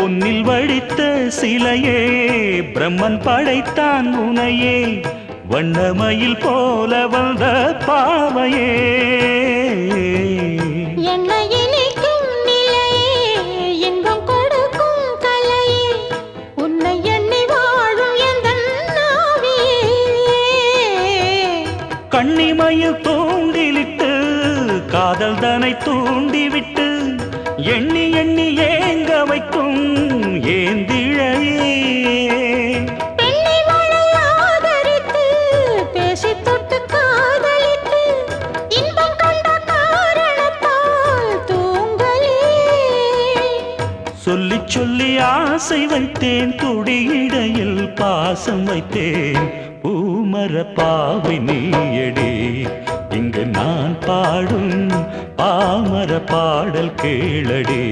பொன்னில் வடித்த சிலையே பிரம்மன் படைத்தான் உனையே வண்ணமயில் போல வந்த பாவையே கண்ணிமையில் தூண்டிலிட்டு காதல் தனை தூண்டிவிட்டு எண்ணி எண்ணி ஏங்க வைக்கும் ஏந்திழையே சொல்லி சொல்லி ஆசை வைத்தேன் துடியிடையில் பாசம் வைத்தேன் பூமர பாவை நீயடி இங்கு நான் பாடும் பாமர பாடல் கேளடி